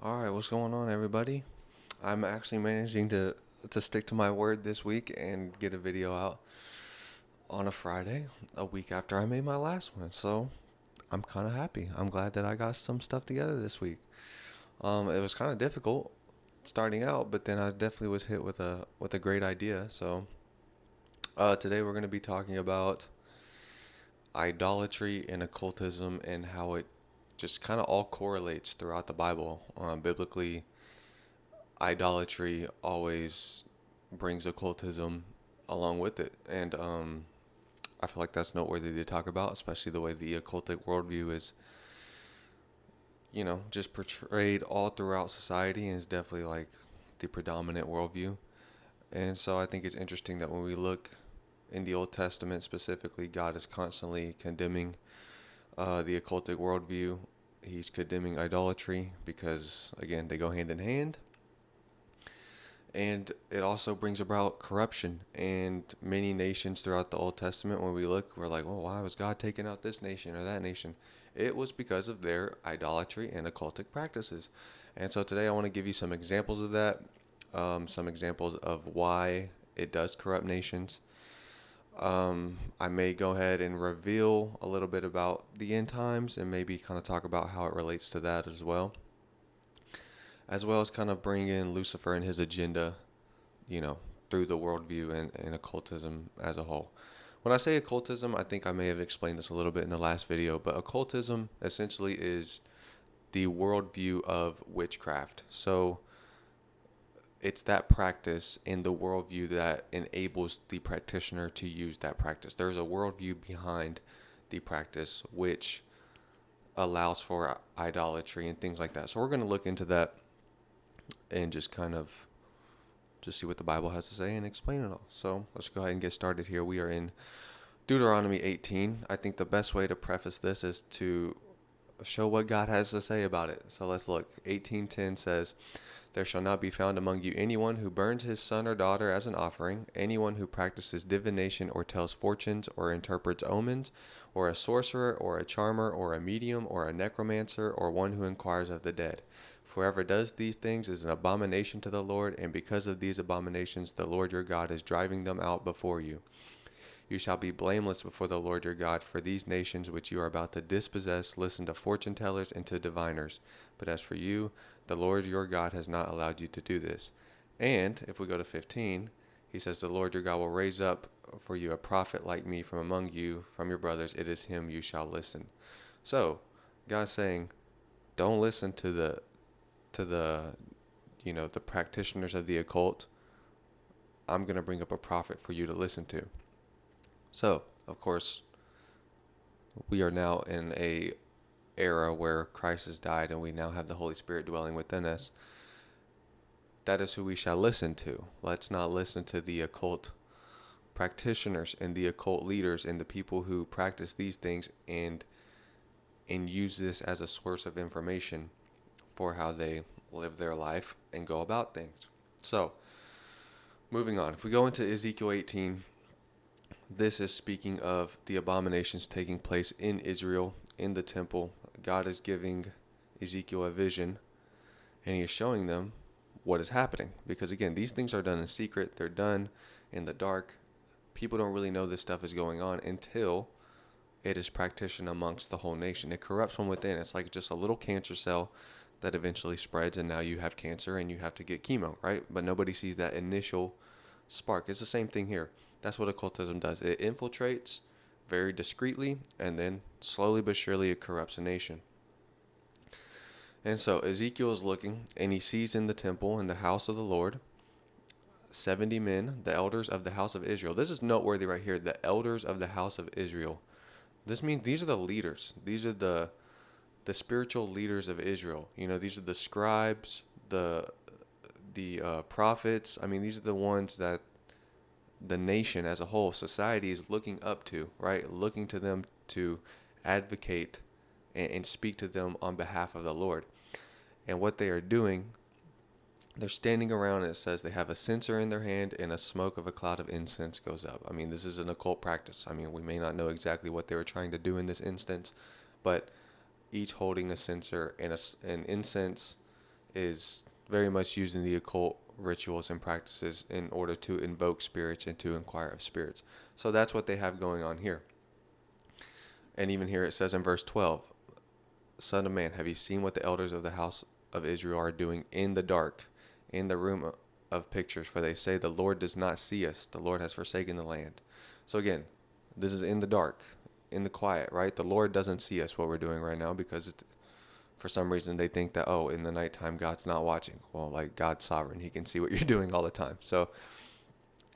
All right, what's going on, everybody? I'm actually managing to stick to my word this week and get a video out on a Friday, a week after I made my last one. So I'm kind of happy. I'm glad that I got some stuff together this week. It was kind of difficult starting out, but then I definitely was hit with a great idea. So today we're going to be talking about idolatry and occultism and how it just kind of all correlates throughout the Bible. Biblically, idolatry always brings occultism along with it. And I feel like that's noteworthy to talk about, especially the way the occultic worldview is, just portrayed all throughout society and is definitely like the predominant worldview. And so I think it's interesting that when we look in the Old Testament specifically, God is constantly condemning the occultic worldview. He's condemning idolatry because, again, they go hand in hand, and it also brings about corruption. And many nations throughout the Old Testament, when we look, we're like, well, why was God taking out this nation or that nation? It was because of their idolatry and occultic practices. And so today I want to give you some examples of that, some examples of why it does corrupt nations. I may go ahead and reveal a little bit about the end times and maybe kind of talk about how it relates to that as well as kind of bring in Lucifer and his agenda, you know, through the worldview and occultism as a whole. When I say occultism, I think I may have explained this a little bit in the last video, but occultism essentially is the worldview of witchcraft. So it's that practice in the worldview that enables the practitioner to use that practice. There's a worldview behind the practice which allows for idolatry and things like that. So we're going to look into that and just kind of just see what the Bible has to say and explain it all. So let's go ahead and get started here. We are in Deuteronomy 18. I think the best way to preface this is to show what God has to say about it. So let's look. 18:10 says, "There shall not be found among you anyone who burns his son or daughter as an offering, anyone who practices divination or tells fortunes or interprets omens, or a sorcerer or a charmer or a medium or a necromancer or one who inquires of the dead. For whoever does these things is an abomination to the Lord, and because of these abominations the Lord your God is driving them out before you. You shall be blameless before the Lord your God, for these nations which you are about to dispossess listen to fortune tellers and to diviners. But as for you, the Lord your God has not allowed you to do this." And if we go to 15, he says, "The Lord your God will raise up for you a prophet like me from among you, from your brothers. It is him you shall listen." So, God's saying, don't listen to the practitioners of the occult. I'm going to bring up a prophet for you to listen to. So, of course, we are now in a era where Christ has died and we now have the Holy Spirit dwelling within us. That is who we shall listen to. Let's not listen to the occult practitioners and the occult leaders and the people who practice these things and use this as a source of information for how they live their life and go about things. So, moving on. If we go into Ezekiel 18, this is speaking of the abominations taking place in Israel, in the temple. God is giving Ezekiel a vision, and he is showing them what is happening. Because again, these things are done in secret. They're done in the dark. People don't really know this stuff is going on until it is practiced amongst the whole nation. It corrupts from within. It's like just a little cancer cell that eventually spreads, and now you have cancer and you have to get chemo, right? But nobody sees that initial spark. It's the same thing here. That's what occultism does. It infiltrates very discreetly, and then slowly but surely it corrupts a nation. And so Ezekiel is looking, and he sees in the temple, in the house of the Lord, 70 men, the elders of the house of Israel. This is noteworthy right here. The elders of the house of Israel. This means these are the leaders. These are the spiritual leaders of Israel. These are the scribes, the prophets. I mean, these are the ones that the nation as a whole, society, is looking up to, right? Looking to them to advocate and speak to them on behalf of the Lord. And what they are doing, they're standing around, and it says they have a censer in their hand and a smoke of a cloud of incense goes up. I mean, this is an occult practice. I mean, we may not know exactly what they were trying to do in this instance, but each holding a censer and an incense is very much using the occult rituals and practices in order to invoke spirits and to inquire of spirits. So that's what they have going on here. And even here it says in verse 12, Son of man, have you seen what the elders of the house of Israel are doing in the dark, in the room of pictures? For they say, the Lord does not see us. The Lord has forsaken the land. So again, this is in the dark, in the quiet, right? The Lord doesn't see us, what we're doing right now, because for some reason they think that, oh, in the nighttime, God's not watching. Well, like, God's sovereign. He can see what you're doing all the time. So,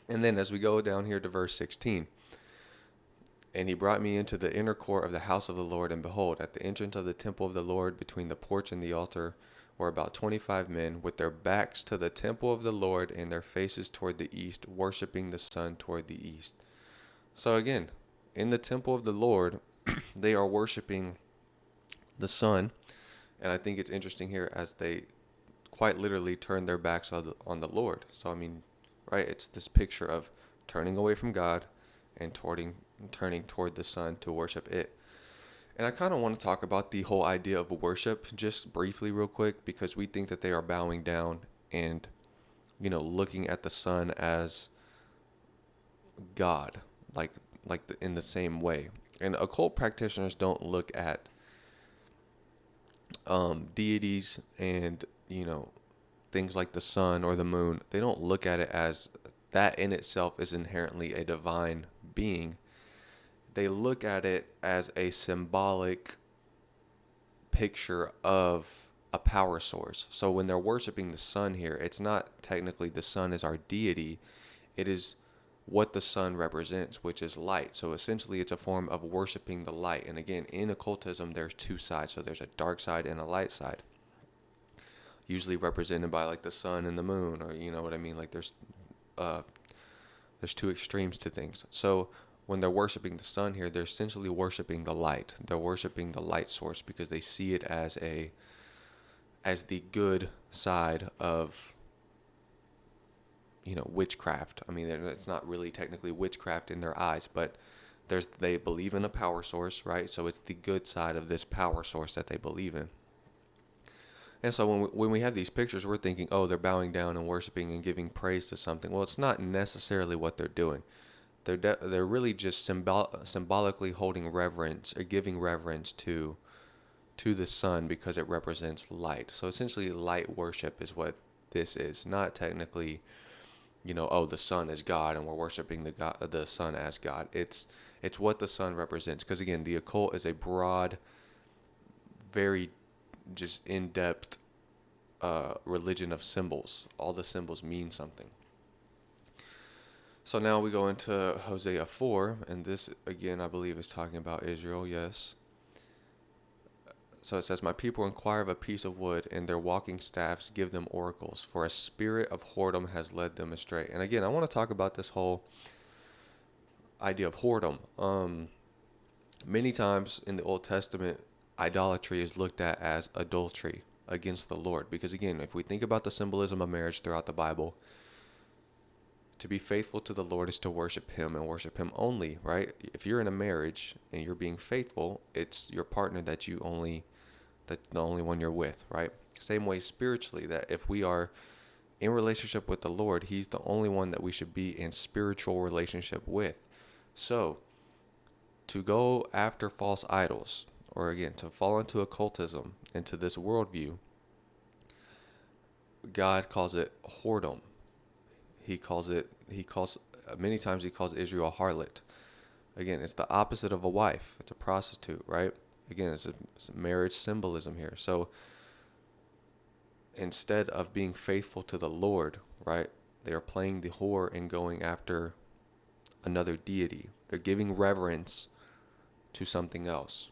and then as we go down here to verse 16, and he brought me into the inner court of the house of the Lord, and behold, at the entrance of the temple of the Lord, between the porch and the altar, were about 25 men, with their backs to the temple of the Lord, and their faces toward the east, worshiping the sun toward the east. So again, in the temple of the Lord, they are worshiping the sun. And I think it's interesting here as they quite literally turn their backs on the Lord. So, I mean, right, it's this picture of turning away from God and turning toward the sun to worship it. And I kind of want to talk about the whole idea of worship just briefly real quick, because we think that they are bowing down and, looking at the sun as God, in the same way. And occult practitioners don't look at deities and, things like the sun or the moon. They don't look at it as that in itself is inherently a divine being. They look at it as a symbolic picture of a power source. So when they're worshiping the sun here, it's not technically the sun is our deity. It is what the sun represents, which is light. So essentially it's a form of worshiping the light. And again, in occultism, there's two sides. So there's a dark side and a light side, usually represented by like the sun and the moon, or you know what I mean? Like there's two extremes to things. So when they're worshiping the sun here, they're essentially worshiping the light. They're worshiping the light source because they see it as the good side of witchcraft. I mean, it's not really technically witchcraft in their eyes, but they believe in a power source, right? So it's the good side of this power source that they believe in. And so when we have these pictures, we're thinking, oh, they're bowing down and worshiping and giving praise to something. Well, it's not necessarily what they're doing. They're really just symbolically holding reverence or giving reverence to the sun because it represents light. So essentially, light worship is what this is. Not technically, oh, the sun is God and we're worshiping the sun as God. It's what the sun represents. Because again, the occult is a broad, very just in-depth religion of symbols. All the symbols mean something. So now we go into Hosea 4, and this again I believe is talking about Israel, yes. So it says, my people inquire of a piece of wood, and their walking staffs give them oracles, for a spirit of whoredom has led them astray. And again, I want to talk about this whole idea of whoredom. Many times in the Old Testament, idolatry is looked at as adultery against the Lord. Because again, if we think about the symbolism of marriage throughout the Bible, to be faithful to the Lord is to worship Him and worship Him only, right? If you're in a marriage and you're being faithful, it's your partner that's the only one you're with, right? Same way spiritually, that if we are in relationship with the Lord, He's the only one that we should be in spiritual relationship with. So, to go after false idols, or again, to fall into occultism, into this worldview, God calls it whoredom. Many times he calls Israel a harlot. Again, it's the opposite of a wife. It's a prostitute, right? Again, it's a marriage symbolism here. So instead of being faithful to the Lord, right, they are playing the whore and going after another deity. They're giving reverence to something else.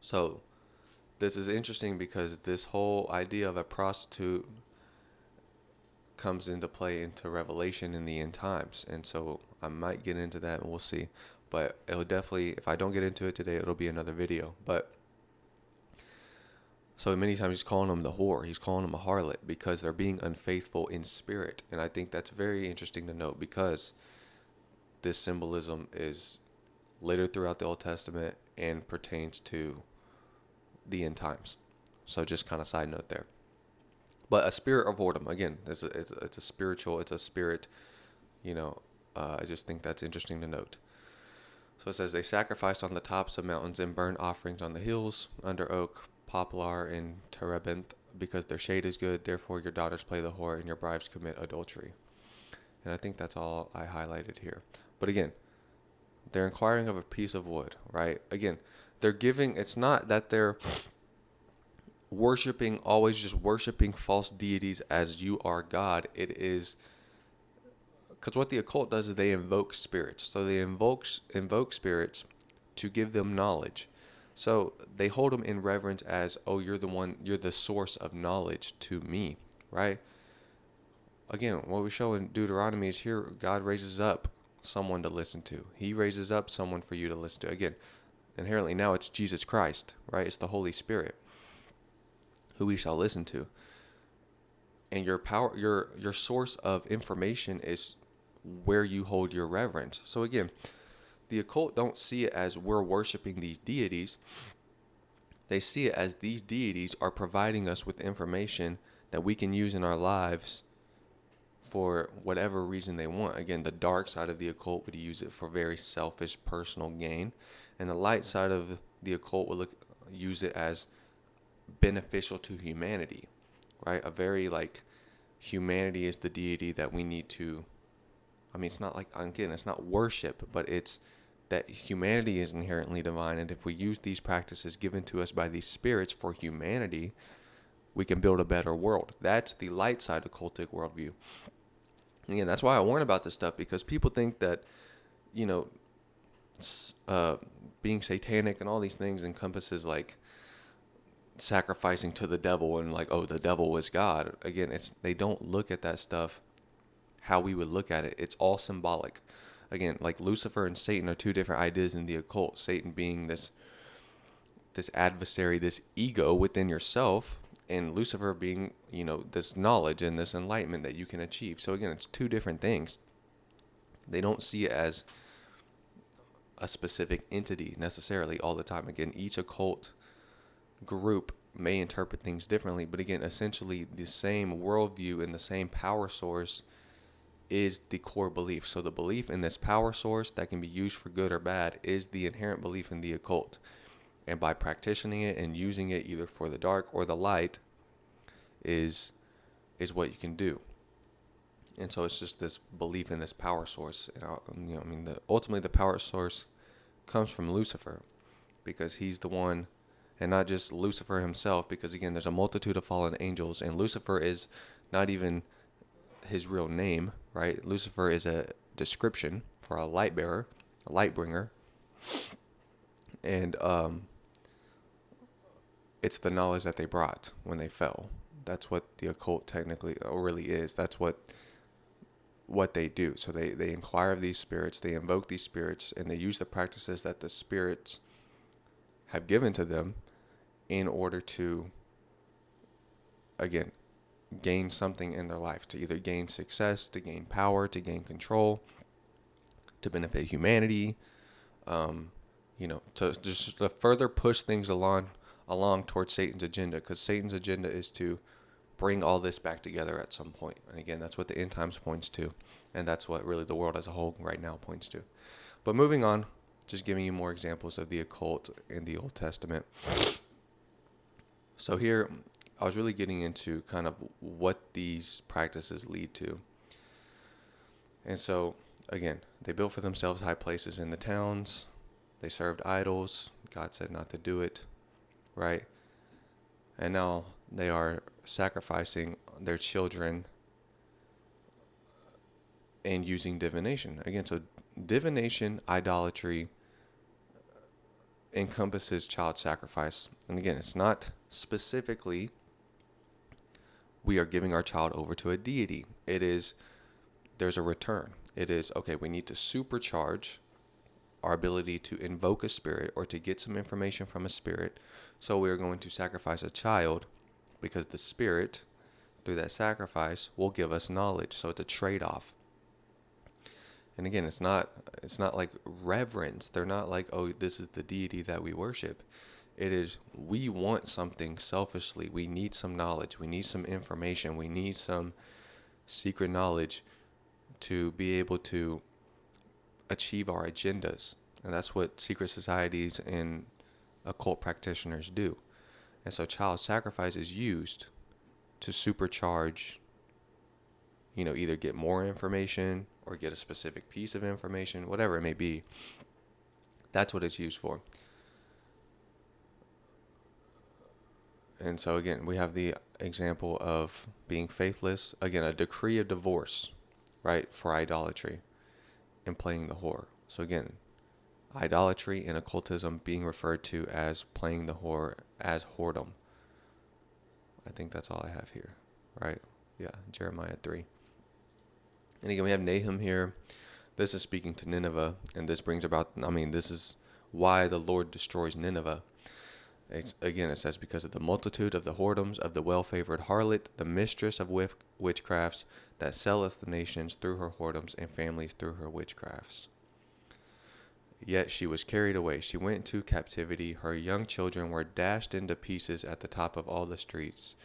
So this is interesting because this whole idea of a prostitute comes into play into Revelation in the end times. And so I might get into that and we'll see. But it'll definitely, if I don't get into it today, it'll be another video. But so many times he's calling them the whore. He's calling them a harlot because they're being unfaithful in spirit. And I think that's very interesting to note because this symbolism is littered throughout the Old Testament and pertains to the end times. So just kind of side note there. But a spirit of whoredom, again, it's a spiritual, it's a spirit, you know, I just think that's interesting to note. So it says, they sacrifice on the tops of mountains and burn offerings on the hills, under oak, poplar, and terebinth, because their shade is good. Therefore your daughters play the whore and your brides commit adultery. And I think that's all I highlighted here. But again, they're inquiring of a piece of wood, right? Again, they're giving, it's not that they're worshiping, always just worshiping false deities as you are God. It is, because what the occult does is they invoke spirits. So they invoke spirits to give them knowledge. So they hold them in reverence as, oh, you're the source of knowledge to me, right? Again, what we show in Deuteronomy is here God raises up someone to listen to. He raises up someone for you to listen to. Again, inherently now it's Jesus Christ, right? It's the Holy Spirit who we shall listen to. And your power, your source of information is where you hold your reverence. So again, the occult don't see it as we're worshiping these deities. They see it as these deities are providing us with information that we can use in our lives for whatever reason they want. Again, the dark side of the occult would use it for very selfish personal gain, and the light side of the occult would use it as beneficial to humanity, right? A very like, humanity is the deity that we need to, I mean, it's not like, again, it's not worship, but it's that humanity is inherently divine, and if we use these practices given to us by these spirits for humanity, we can build a better world. That's the light side of cultic worldview. And again, that's why I warn about this stuff, because people think that, you know, being satanic and all these things encompasses like sacrificing to the devil and like, oh, the devil is God. Again, they don't look at that stuff how we would look at it. It's all symbolic. Again, like Lucifer and Satan are two different ideas in the occult. Satan being this adversary, this ego within yourself, and Lucifer being, you know, this knowledge and this enlightenment that you can achieve. So again, it's two different things. They don't see it as a specific entity necessarily all the time. Again, each occult group may interpret things differently, but again, essentially the same worldview and the same power source is the core belief. So the belief in this power source that can be used for good or bad is the inherent belief in the occult. And by practicing it and using it either for the dark or the light is what you can do. And so it's just this belief in this power source. And, I mean, ultimately the power source comes from Lucifer, because he's the one, and not just Lucifer himself, because again, there's a multitude of fallen angels, and Lucifer is not even his real name, right? Lucifer is a description for a light bearer, a light bringer. And it's the knowledge that they brought when they fell. That's what the occult technically really is. That's what they do. So they inquire of these spirits, they invoke these spirits, and they use the practices that the spirits have given to them in order to, again, gain something in their life, to either gain success, to gain power, to gain control, to benefit humanity, to just to further push things along towards Satan's agenda, because Satan's agenda is to bring all this back together at some point. And again, that's what the end times points to, and that's what really the world as a whole right now points to. But moving on, just giving you more examples of the occult in the Old Testament. So here, I was really getting into kind of what these practices lead to. And so, again, they built for themselves high places in the towns. They served idols. God said not to do it, right? And now they are sacrificing their children and using divination. Again, so divination, idolatry, encompasses child sacrifice. And again, it's not specifically we are giving our child over to a deity. It is, there's a return. It is, okay, we need to supercharge our ability to invoke a spirit or to get some information from a spirit. So we are going to sacrifice a child, because the spirit, through that sacrifice, will give us knowledge. So it's a trade-off. And again, it's not like reverence. They're not like, oh, this is the deity that we worship. It is, we want something selfishly. We need some knowledge. We need some information. We need some secret knowledge to be able to achieve our agendas. And that's what secret societies and occult practitioners do. And so child sacrifice is used to supercharge, either get more information or get a specific piece of information, whatever it may be. That's what it's used for. And so again, we have the example of being faithless. Again, a decree of divorce, right, for idolatry and playing the whore. So again, idolatry and occultism being referred to as playing the whore as whoredom. I think that's all I have here, right? Yeah, Jeremiah 3. And again, we have Nahum here. This is speaking to Nineveh, and this brings about, this is why the Lord destroys Nineveh. It says, because of the multitude of the whoredoms of the well-favored harlot, the mistress of witchcrafts, that selleth the nations through her whoredoms, and families through her witchcrafts. Yet she was carried away. She went into captivity. Her young children were dashed into pieces at the top of all the streets,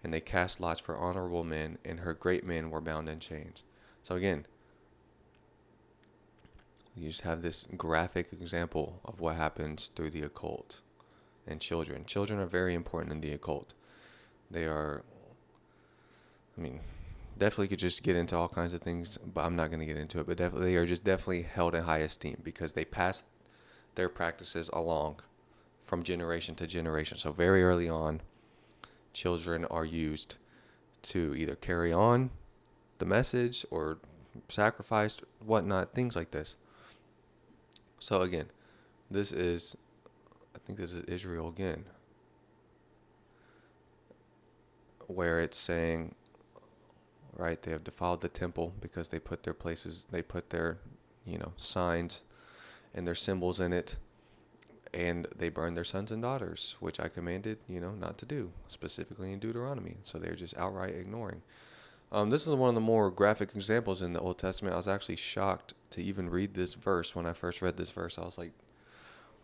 and they cast lots for honorable men, and her great men were bound in chains. So again, you just have this graphic example of what happens through the occult and children. Children are very important in the occult. They are, definitely could just get into all kinds of things, but I'm not going to get into it. But definitely, they are just definitely held in high esteem because they pass their practices along from generation to generation. So very early on, children are used to either carry on the message or sacrificed, whatnot, things like this. So again, I think this is Israel again, where it's saying, right, they have defiled the temple because they put their signs and their symbols in it, and they burned their sons and daughters, which I commanded, not to do, specifically in Deuteronomy. So they're just outright ignoring. This is one of the more graphic examples in the Old Testament. I was actually shocked to even read this verse. When I first read this verse, I was like,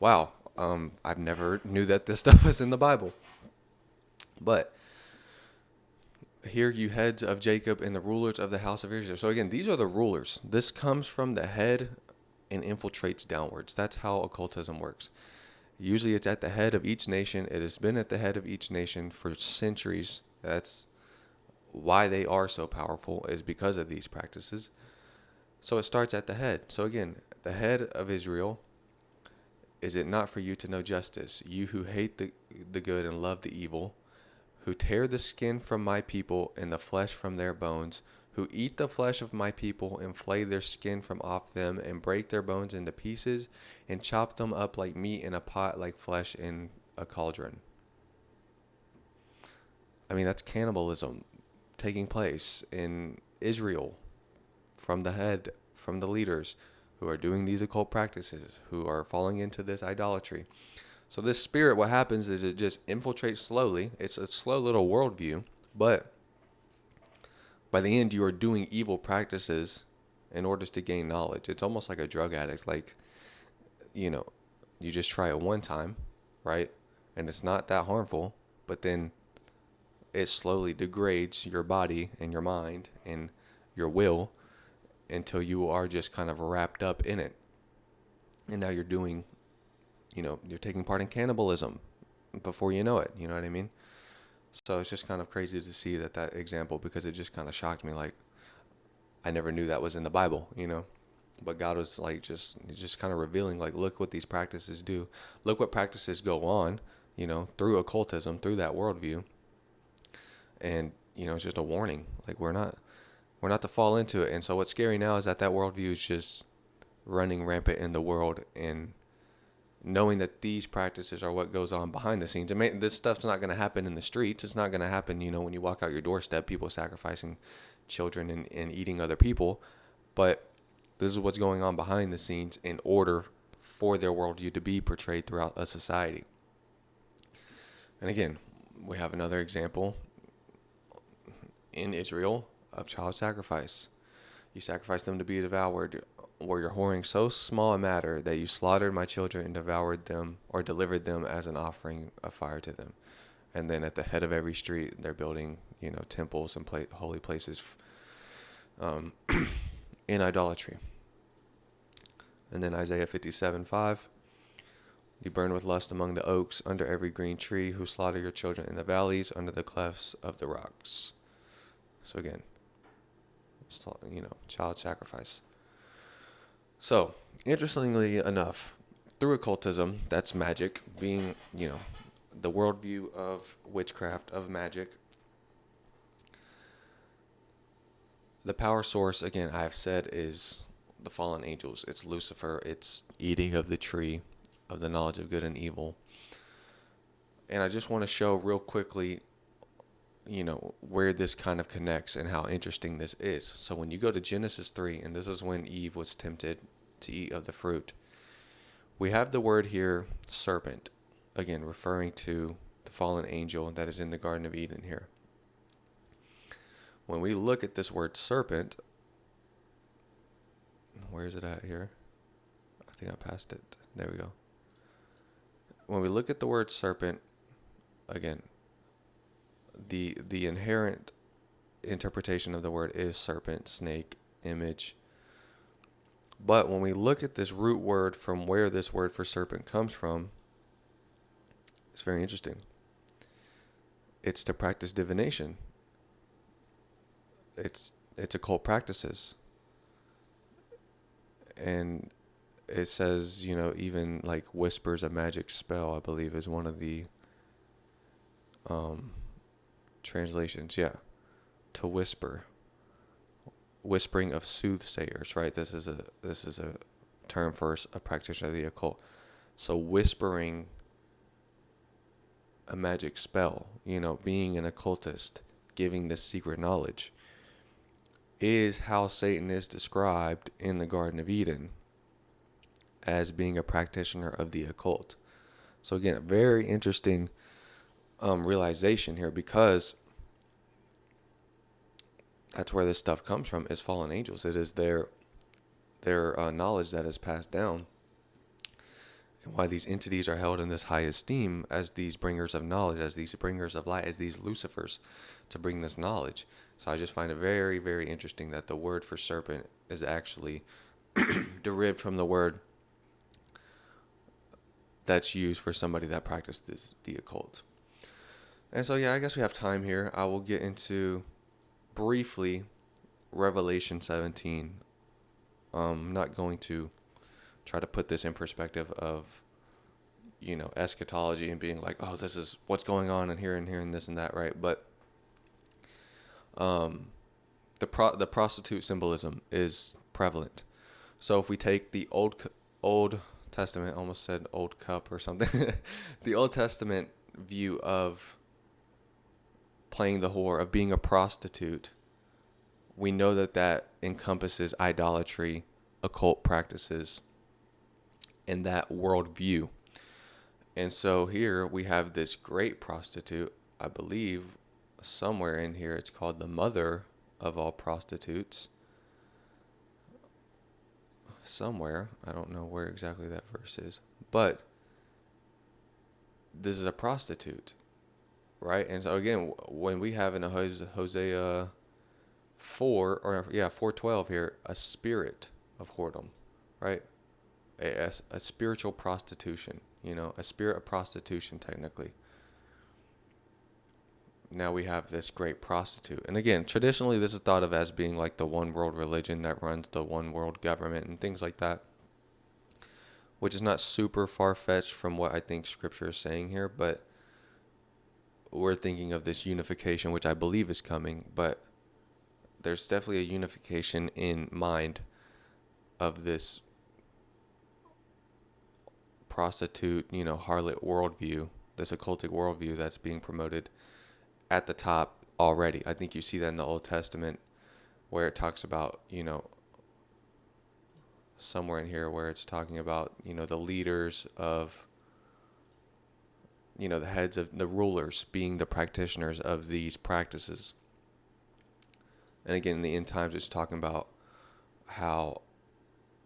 wow, I've never knew that this stuff was in the Bible. But hear you heads of Jacob and the rulers of the house of Israel. So again, these are the rulers. This comes from the head and infiltrates downwards. That's how occultism works. Usually it's at the head of each nation. It has been at the head of each nation for centuries. That's why they are so powerful, is because of these practices. So it starts at the head. So again, the head of Israel, is it not for you to know justice, you who hate the good and love the evil, who tear the skin from my people and the flesh from their bones, who eat the flesh of my people and flay their skin from off them and break their bones into pieces and chop them up like meat in a pot, like flesh in a cauldron. That's cannibalism taking place in Israel from the head, from the leaders who are doing these occult practices, who are falling into this idolatry. So this spirit, what happens is it just infiltrates slowly. It's a slow little worldview, but by the end, you are doing evil practices in order to gain knowledge. It's almost like a drug addict. Like, you just try it one time, right? And it's not that harmful, but then it slowly degrades your body and your mind and your will until you are just kind of wrapped up in it. And now you're doing, you're taking part in cannibalism before you know it. You know what I mean? So it's just kind of crazy to see that example, because it just kind of shocked me. Like, I never knew that was in the Bible, But God was like just kind of revealing, like, look what these practices do. Look what practices go on, through occultism, through that worldview. And, it's just a warning. Like, we're not to fall into it. And so what's scary now is that worldview is just running rampant in the world, and knowing that these practices are what goes on behind the scenes. This stuff's not going to happen in the streets. It's not going to happen, when you walk out your doorstep, people sacrificing children and eating other people. But this is what's going on behind the scenes in order for their worldview to be portrayed throughout a society. And again, we have another example in Israel of child sacrifice. You sacrifice them to be devoured. were your whoring so small a matter that you slaughtered my children and devoured them or delivered them as an offering of fire to them. And then at the head of every street, they're building, temples and holy places in idolatry. And then Isaiah 57:5, you burn with lust among the oaks, under every green tree, who slaughter your children in the valleys, under the clefts of the rocks. So again, child sacrifice. So, interestingly enough, through occultism, that's magic, being, the worldview of witchcraft, of magic. The power source, again, I have said, is the fallen angels. It's Lucifer. It's eating of the tree of the knowledge of good and evil. And I just want to show real quickly, where this kind of connects and how interesting this is. So when you go to Genesis 3, and this is when Eve was tempted to eat of the fruit, we have the word here, serpent, again, referring to the fallen angel that is in the Garden of Eden here. When we look at this word serpent, where is it at here? I think I passed it. There we go. When we look at the word serpent, again, the inherent interpretation of the word is serpent, snake, image. But when we look at this root word from where this word for serpent comes from, it's very interesting. It's to practice divination. It's occult practices. And it says, even like whispers a magic spell, I believe is one of the translations. Yeah. To whisper. Whispering of soothsayers, right? This is a term for a practitioner of the occult. So whispering a magic spell, being an occultist, giving this secret knowledge, is how Satan is described in the Garden of Eden, as being a practitioner of the occult. So again, a very interesting realization here, because that's where this stuff comes from, is fallen angels. It is their knowledge that is passed down, and why these entities are held in this high esteem as these bringers of knowledge, as these bringers of light, as these Lucifers to bring this knowledge. So I just find it very, very interesting that the word for serpent is actually derived from the word that's used for somebody that practices the occult. And so, I guess we have time here. I will get into briefly Revelation 17. I'm not going to try to put this in perspective of, eschatology and being like, oh, this is what's going on and here and this and that, right? But the prostitute symbolism is prevalent. So if we take the Old Testament, almost said old cup or something, the Old Testament view of playing the whore, of being a prostitute, we know that encompasses idolatry, occult practices, and that worldview. And so here we have this great prostitute, I believe somewhere in here it's called the mother of all prostitutes. Somewhere, I don't know where exactly that verse is, but this is a prostitute, right? And so again, when we have in the Hosea 4:12 here, a spirit of whoredom, right? A spiritual prostitution, a spirit of prostitution technically. Now we have this great prostitute. And again, traditionally this is thought of as being like the one world religion that runs the one world government and things like that, which is not super far-fetched from what I think scripture is saying here, but we're thinking of this unification, which I believe is coming, but there's definitely a unification in mind of this prostitute, harlot worldview, this occultic worldview that's being promoted at the top already. I think you see that in the Old Testament where it talks about, somewhere in here where it's talking about, the leaders of, the heads of the rulers being the practitioners of these practices. And again, in the end times, it's talking about how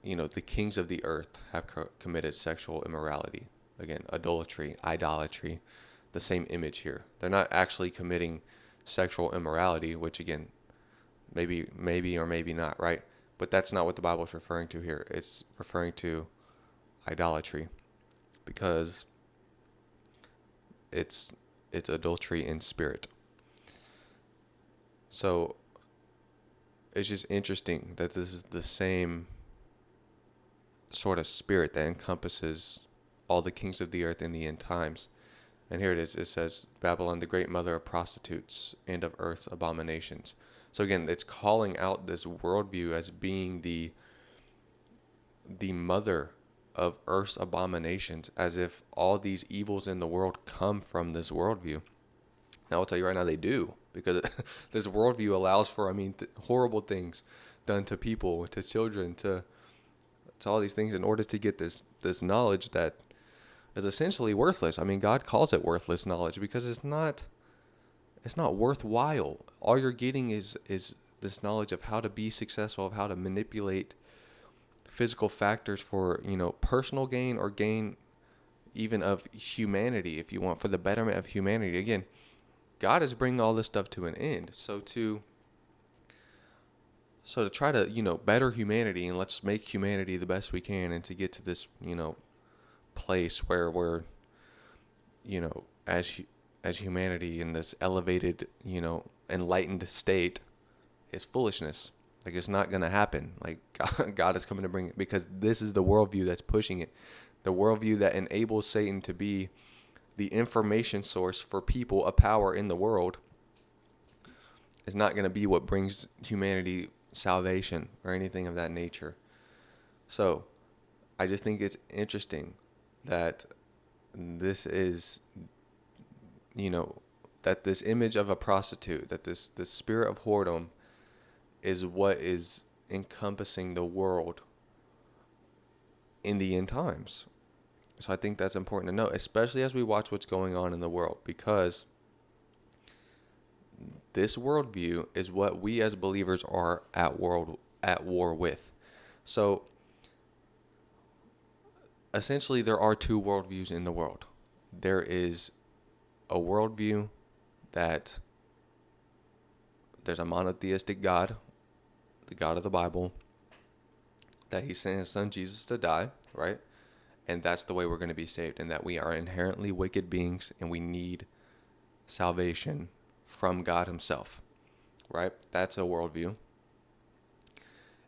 the kings of the earth have committed sexual immorality. Again, adultery, idolatry, the same image here. They're not actually committing sexual immorality, which again, maybe or maybe not, right? But that's not what the Bible is referring to here. It's referring to idolatry, because it's adultery in spirit. So it's just interesting that this is the same sort of spirit that encompasses all the kings of the earth in the end times. And here it is. It says, Babylon, the great mother of prostitutes and of earth's abominations. So again, it's calling out this worldview as being the mother of earth's abominations, as if all these evils in the world come from this worldview. Now, I'll tell you right now, they do, because this worldview allows for, horrible things done to people, to children, to all these things in order to get this knowledge that is essentially worthless. God calls it worthless knowledge because it's not worthwhile. All you're getting is this knowledge of how to be successful, of how to manipulate physical factors for, personal gain, or gain even of humanity, if you want, for the betterment of humanity. Again, God is bringing all this stuff to an end. So to try to, better humanity, and let's make humanity the best we can, and to get to this, place where we're, as humanity in this elevated, enlightened state, is foolishness. Like, it's not going to happen. Like, God is coming to bring it, because this is the worldview that's pushing it. The worldview that enables Satan to be the information source for people of power in the world is not going to be what brings humanity salvation or anything of that nature. So I just think it's interesting that this is, that this image of a prostitute, that this spirit of whoredom is what is encompassing the world in the end times. So I think that's important to note, especially as we watch what's going on in the world, because this worldview is what we as believers are at war with. So essentially, there are two worldviews in the world. There is a worldview that there's a monotheistic God, the God of the Bible, that he sent his son Jesus to die, right? And that's the way we're going to be saved, and that we are inherently wicked beings and we need salvation from God himself, right? That's a worldview.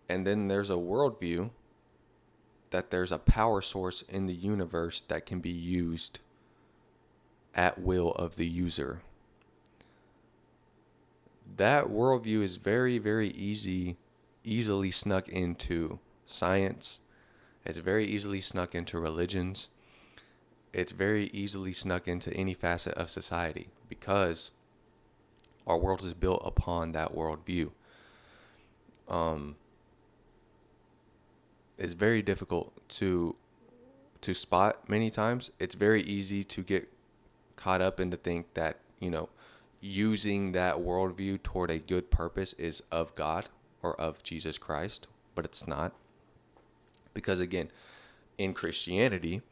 And then there's a worldview that there's a power source in the universe that can be used at will of the user. That worldview is very, very easily snuck into science. It's very easily snuck into religions. It's very easily snuck into any facet of society, because our world is built upon that worldview. It's very difficult to spot many times. It's very easy to get caught up and to think that, using that worldview toward a good purpose is of God or of Jesus Christ, but it's not. Because again, in Christianity,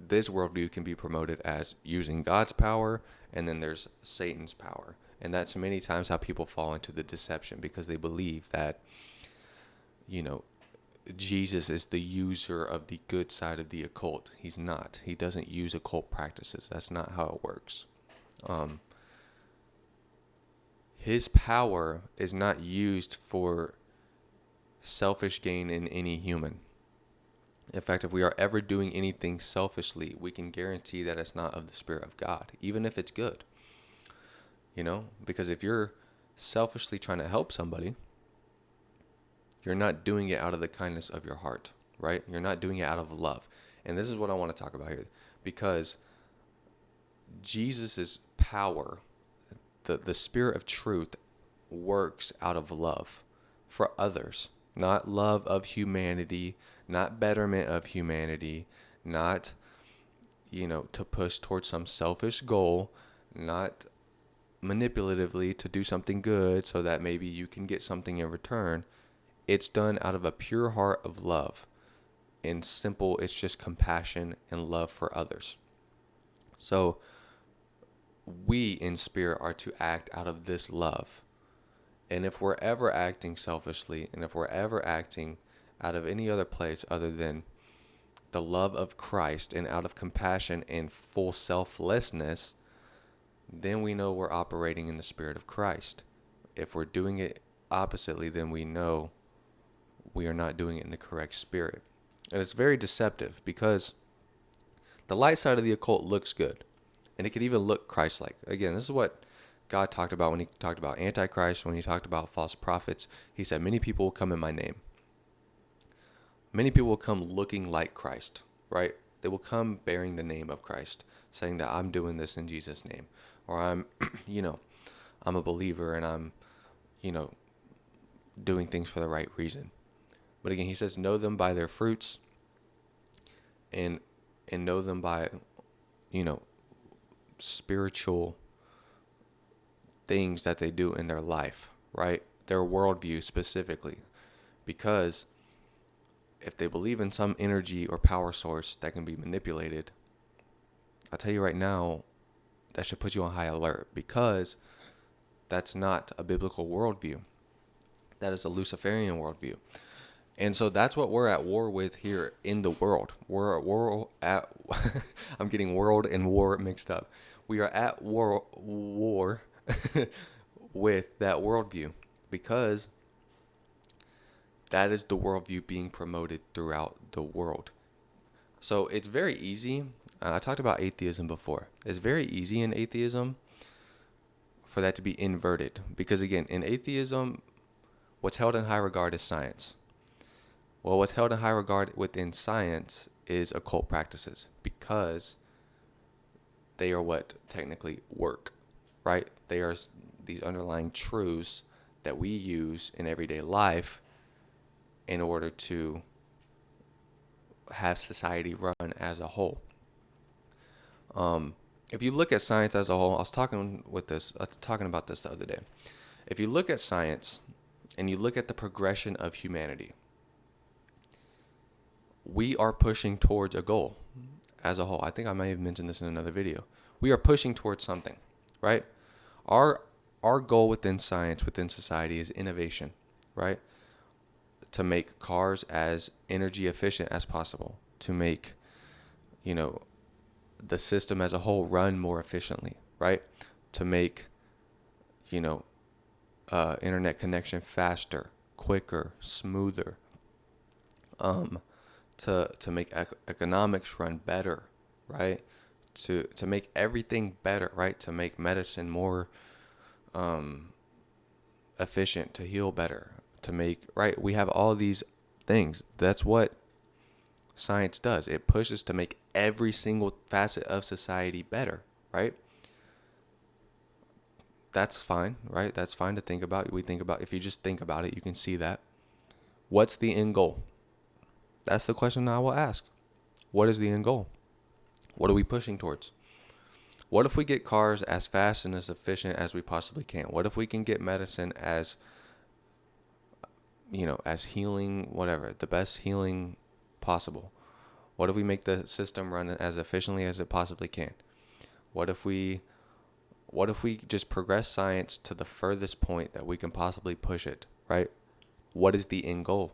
this worldview can be promoted as using God's power, and then there's Satan's power. And that's many times how people fall into the deception, because they believe that, Jesus is the user of the good side of the occult. He's not. He doesn't use occult practices. That's not how it works. His power is not used for selfish gain in any human. In fact, if we are ever doing anything selfishly, we can guarantee that it's not of the Spirit of God, even if it's good. Because if you're selfishly trying to help somebody, you're not doing it out of the kindness of your heart, right? You're not doing it out of love. And this is what I want to talk about here, because Jesus's power, the Spirit of truth, works out of love for others, not love of humanity, not betterment of humanity, not, to push towards some selfish goal, not manipulatively to do something good so that maybe you can get something in return. It's done out of a pure heart of love. in simple, it's just compassion and love for others. So we in spirit are to act out of this love. And if we're ever acting selfishly, and if we're ever acting out of any other place other than the love of Christ and out of compassion and full selflessness, then we know we're operating in the spirit of Christ. If we're doing it oppositely, then we know we are not doing it in the correct spirit. And it's very deceptive because the light side of the occult looks good, and it could even look Christ-like. Again, this is what God talked about when he talked about Antichrist, when he talked about false prophets. He said, many people will come in my name. Many people will come looking like Christ, right? They will come bearing the name of Christ, saying that I'm doing this in Jesus' name. Or I'm, I'm a believer and I'm, doing things for the right reason. But again, he says, know them by their fruits and know them by, spiritual things that they do in their life, right? Their worldview specifically. Because if they believe in some energy or power source that can be manipulated, I'll tell you right now, that should put you on high alert, because that's not a biblical worldview. That is a Luciferian worldview. And so that's what we're at war with here in the world. We're at war at I'm getting world and war mixed up. We are at war with that worldview, because that is the worldview being promoted throughout the world. So it's very easy. I talked about atheism before. It's very easy in atheism for that to be inverted, because again, in atheism, what's held in high regard is science. Well, what's held in high regard within science is occult practices, because they are what technically work, right? They are these underlying truths that we use in everyday life in order to have society run as a whole. If you look at science as a whole, I was talking about this the other day. If you look at science and you look at the progression of humanity, we are pushing towards a goal as a whole. I think I may have mentioned this in another video. We are pushing towards something, right? Our goal within science, within society, is innovation, right? To make cars as energy efficient as possible, to make, the system as a whole run more efficiently, right? To make, internet connection faster, quicker, smoother, to make economics run better, right? To make everything better, right? To make medicine more efficient, to heal better, to make, right? We have all these things. That's what science does. It pushes to make every single facet of society better, right? That's fine, right? That's fine to think about. If you just think about it, you can see that. What's the end goal? That's the question I will ask. What is the end goal? What are we pushing towards? What if we get cars as fast and as efficient as we possibly can? What if we can get medicine as, as healing, whatever, the best healing possible? What if we make the system run as efficiently as it possibly can? What if we just progress science to the furthest point that we can possibly push it, right? What is the end goal?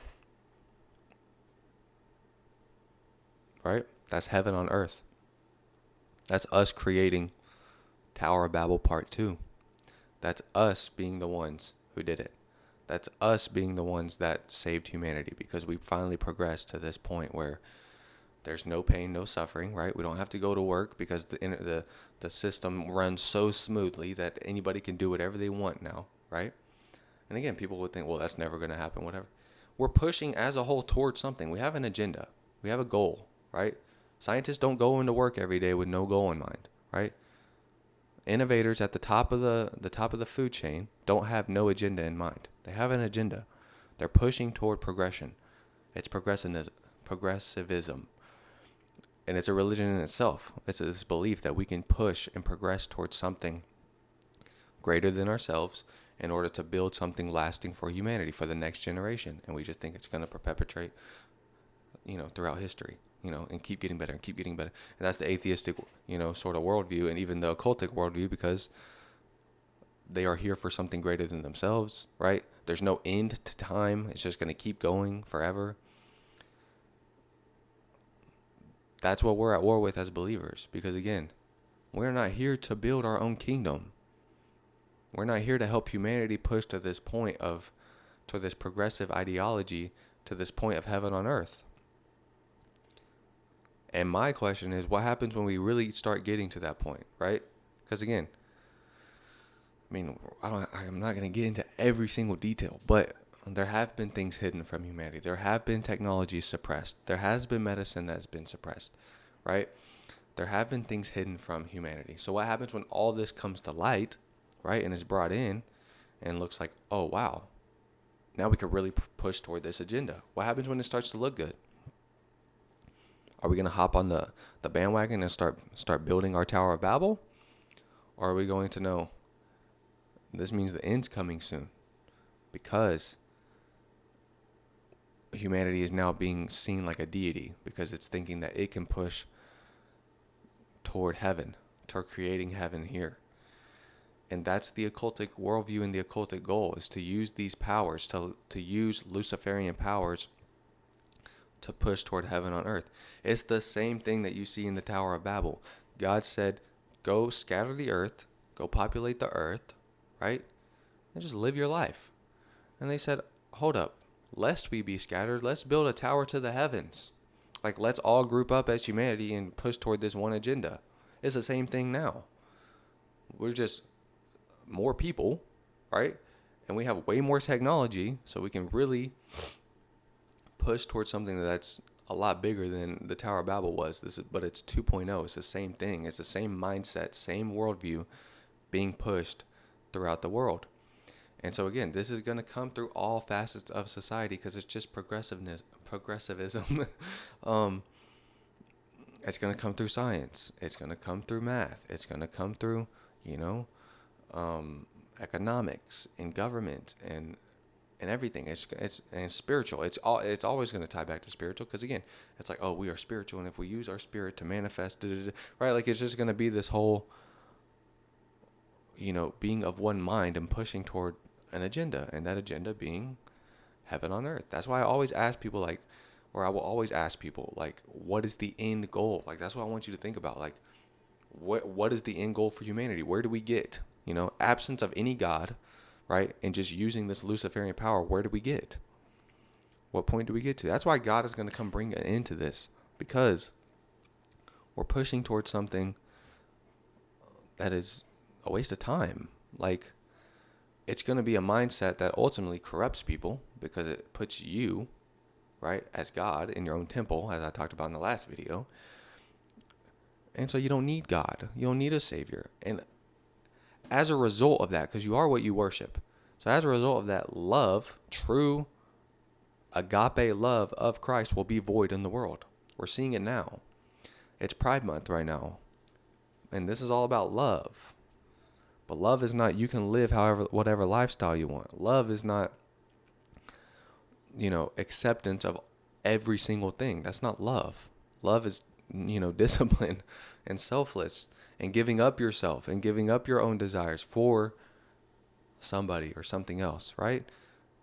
Right? That's heaven on earth. That's us creating Tower of Babel Part 2. That's us being the ones who did it. That's us being the ones that saved humanity, because we finally progressed to this point where there's no pain, no suffering, right? We don't have to go to work because the system runs so smoothly that anybody can do whatever they want now, right? And again, people would think, well, that's never going to happen, whatever. We're pushing as a whole towards something. We have an agenda. We have a goal, right? Scientists don't go into work every day with no goal in mind, right? Innovators at the top of the food chain don't have no agenda in mind. They have an agenda. They're pushing toward progression. It's progressivism. And it's a religion in itself. It's this belief that we can push and progress towards something greater than ourselves in order to build something lasting for humanity, for the next generation. And we just think it's going to perpetuate throughout history, and keep getting better and keep getting better. And that's the atheistic, sort of worldview, and even the occultic worldview, because they are here for something greater than themselves, right? There's no end to time. It's just going to keep going forever. That's what we're at war with as believers, because again, we're not here to build our own kingdom. We're not here to help humanity push to this progressive ideology, to this point of heaven on earth. And my question is, what happens when we really start getting to that point, right? Because again, I'm not going to get into every single detail, but there have been things hidden from humanity. There have been technologies suppressed. There has been medicine that's been suppressed, right? There have been things hidden from humanity. So what happens when all this comes to light, right, and is brought in and looks like, oh, wow, now we can really push toward this agenda? What happens when it starts to look good? Are we going to hop on the bandwagon and start building our Tower of Babel? Or are we going to know this means the end's coming soon? Because humanity is now being seen like a deity, because it's thinking that it can push toward heaven, toward creating heaven here. And that's the occultic worldview, and the occultic goal is to use these powers, to use Luciferian powers to push toward heaven on earth. It's the same thing that you see in the Tower of Babel. God said, go scatter the earth, go populate the earth, right? And just live your life. And they said, hold up, lest we be scattered, let's build a tower to the heavens. Like, let's all group up as humanity and push toward this one agenda. It's the same thing now. We're just more people, right? And we have way more technology, so we can really push towards something that's a lot bigger than the Tower of Babel was. But it's 2.0. It's the same thing. It's the same mindset, same worldview being pushed throughout the world. And so again, this is going to come through all facets of society, because it's just progressivism. It's going to come through science. It's going to come through math. It's going to come through, economics and government and everything. It's spiritual. It's always going to tie back to spiritual, because again, it's like, oh, we are spiritual, and if we use our spirit to manifest, right? Like, it's just going to be this whole, being of one mind and pushing toward an agenda, and that agenda being heaven on earth. That's why I always ask people, like, or I will always ask people, like, what is the end goal? Like, that's what I want you to think about. Like, what is the end goal for humanity? Where do we get? Absence of any God, right? And just using this Luciferian power, where do we get? What point do we get to? That's why God is going to come bring an end to this, because we're pushing towards something that is a waste of time. Like, it's going to be a mindset that ultimately corrupts people, because it puts you, right, as God in your own temple, as I talked about in the last video. And so you don't need God. You don't need a savior. And as a result of that, because you are what you worship. So as a result of that, love, true agape love of Christ, will be void in the world. We're seeing it now. It's Pride Month right now. And this is all about love. But love is not, you can live whatever lifestyle you want. Love is not, acceptance of every single thing. That's not love. Love is, discipline and selfless, and giving up yourself and giving up your own desires for somebody or something else, right?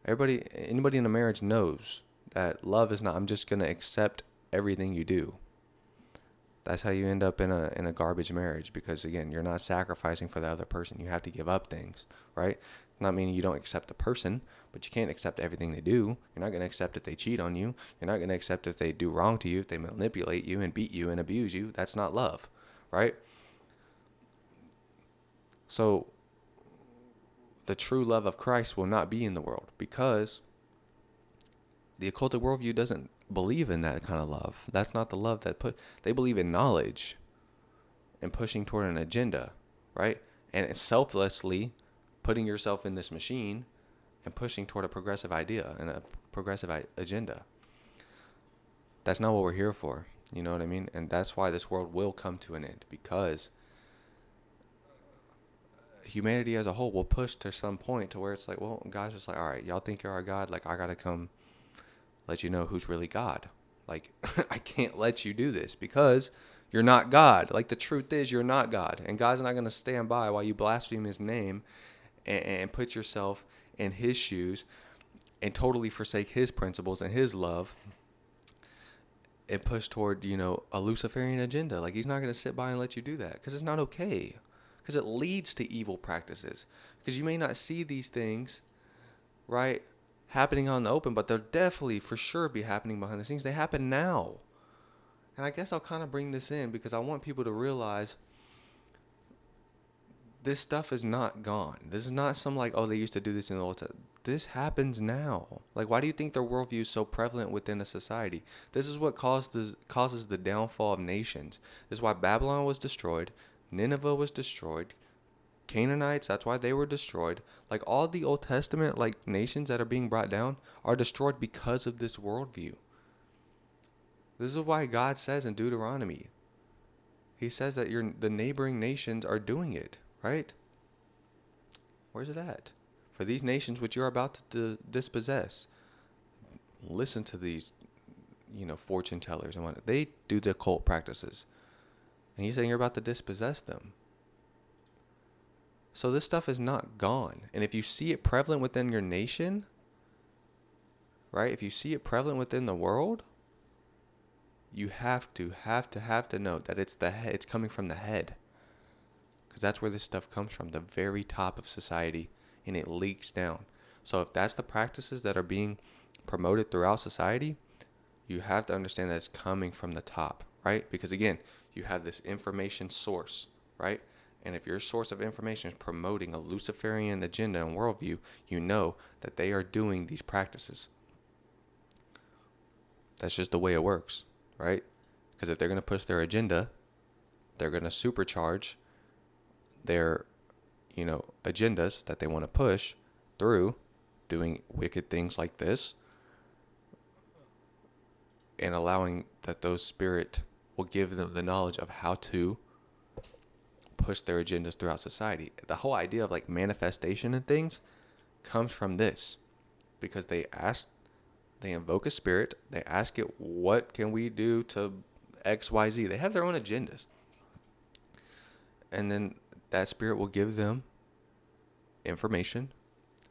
Anybody in a marriage knows that love is not, I'm just going to accept everything you do. That's how you end up in a garbage marriage, because again, you're not sacrificing for the other person. You have to give up things, right? Not meaning you don't accept the person, but you can't accept everything they do. You're not going to accept if they cheat on you. You're not going to accept if they do wrong to you, if they manipulate you and beat you and abuse you. That's not love, right? So the true love of Christ will not be in the world, because the occultic worldview doesn't believe in that kind of love. That's not the love they believe in knowledge and pushing toward an agenda, right? And it's selflessly putting yourself in this machine and pushing toward a progressive idea and a progressive agenda. That's not what we're here for. You know what I mean? And that's why this world will come to an end, because humanity as a whole will push to some point to where it's like, well, God's just like, all right, y'all think you're our God? Like, I got to come let you know who's really God. Like, I can't let you do this because you're not God. Like, the truth is you're not God. And God's not going to stand by while you blaspheme his name and put yourself in his shoes and totally forsake his principles and his love and push toward, a Luciferian agenda. Like, he's not going to sit by and let you do that because it's not okay. Because it leads to evil practices. Because you may not see these things, right, happening on the open, but they'll definitely, for sure, be happening behind the scenes. They happen now. And I guess I'll kind of bring this in because I want people to realize this stuff is not gone. This is not some like, oh, they used to do this in the Old Testament. This happens now. Like, why do you think their worldview is so prevalent within a society? This is what causes the downfall of nations. This is why Babylon was destroyed. Nineveh was destroyed. Canaanites, that's why they were destroyed. Like, all the Old Testament, like, nations that are being brought down are destroyed because of this worldview. This is why God says in Deuteronomy, he says that the neighboring nations are doing it, right? Where's it at? For these nations which you're about to dispossess, listen to these, fortune tellers and what they do, the occult practices. And he's saying you're about to dispossess them. So this stuff is not gone. And if you see it prevalent within your nation, right? If you see it prevalent within the world, you have to note that it's coming from the head. Because that's where this stuff comes from, the very top of society, and it leaks down. So if that's the practices that are being promoted throughout society, you have to understand that it's coming from the top, right? Because again, you have this information source, right? And if your source of information is promoting a Luciferian agenda and worldview, you know that they are doing these practices. That's just the way it works, right? Because if they're going to push their agenda, they're going to supercharge their, agendas that they want to push through doing wicked things like this and allowing that those spirit will give them the knowledge of how to push their agendas throughout society. The whole idea of like manifestation and things comes from this, because they invoke a spirit, they ask it, what can we do to XYZ? They have their own agendas. And then that spirit will give them information,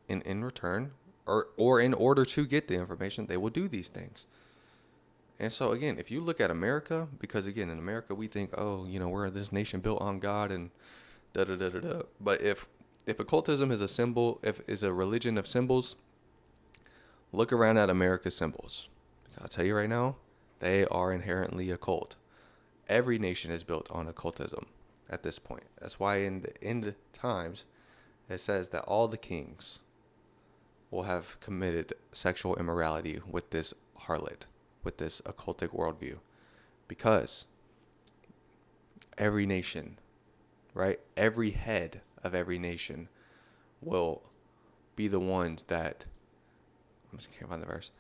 in return, or in order to get the information, they will do these things. And so again, if you look at America, because again, in America we think, oh, we're this nation built on God and da da da da da. But if occultism is a symbol, if is a religion of symbols, look around at America's symbols. I'll tell you right now, they are inherently occult. Every nation is built on occultism at this point. That's why in the end times, it says that all the kings will have committed sexual immorality with this harlot, with this occultic worldview. Because every nation, right? Every head of every nation will be the ones that, I can't find the verse.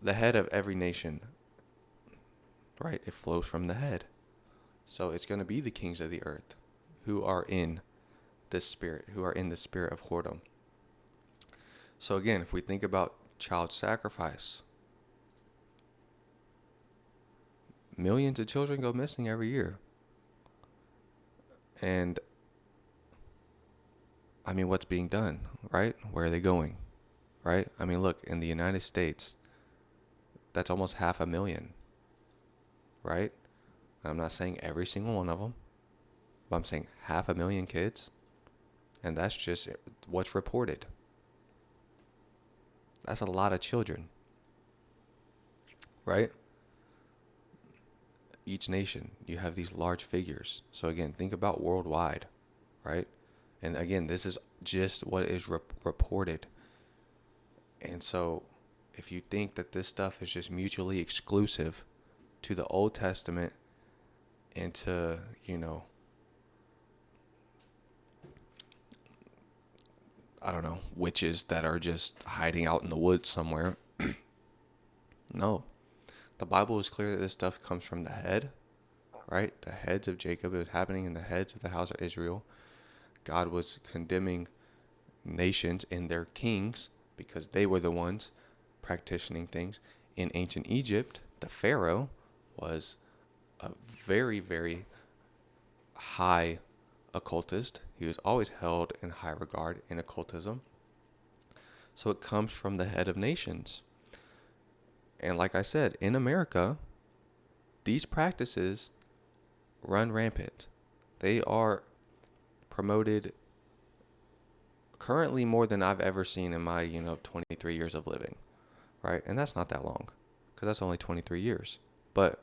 The head of every nation, right? It flows from the head. So it's going to be the kings of the earth who are in this spirit, who are in the spirit of whoredom. So again, if we think about child sacrifice, millions of children go missing every year. And what's being done, right? Where are they going, right? Look, in the United States, that's almost 500,000, right? I'm not saying every single one of them, but I'm saying 500,000 kids. And that's just what's reported. That's a lot of children, right? Each nation, you have these large figures. So again, think about worldwide, right? And again, this is just what is reported. And so if you think that this stuff is just mutually exclusive to the Old Testament and to, witches that are just hiding out in the woods somewhere. No. The Bible is clear that this stuff comes from the head, right? The heads of Jacob. It was happening in the heads of the house of Israel. God was condemning nations and their kings because they were the ones practicing things. In ancient Egypt, the Pharaoh was a very, very high occultist. He was always held in high regard in occultism. So it comes from the head of nations. And like I said, in America, these practices run rampant. They are promoted currently more than I've ever seen in my, 23 years of living, right? And that's not that long, because that's only 23 years. But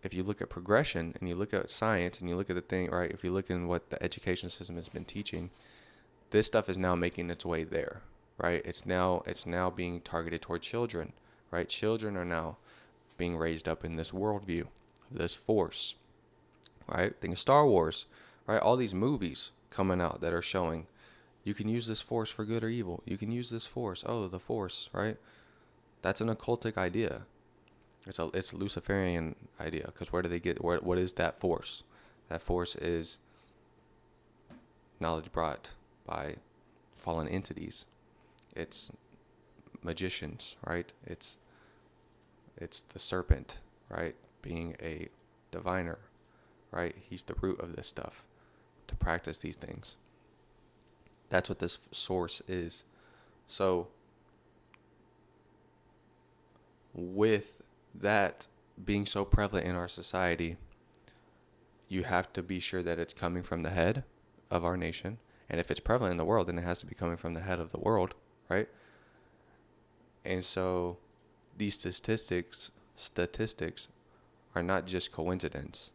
if you look at progression and you look at science and you look at the thing, right? If you look in what the education system has been teaching, this stuff is now making its way there, right? It's now being targeted toward children, right? Children are now being raised up in this worldview, this force, right? Think of Star Wars, right? All these movies coming out that are showing you can use this force for good or evil. You can use this force. Oh, the force, right? That's an occultic idea. It's a Luciferian idea, because where do they get, what is that force? That force is knowledge brought by fallen entities. It's magicians, right? It's the serpent, right? Being a diviner, right? He's the root of this stuff to practice these things. That's what this source is. So with that being so prevalent in our society, you have to be sure that it's coming from the head of our nation. And if it's prevalent in the world, then it has to be coming from the head of the world, right? And so these statistics are not just coincidence,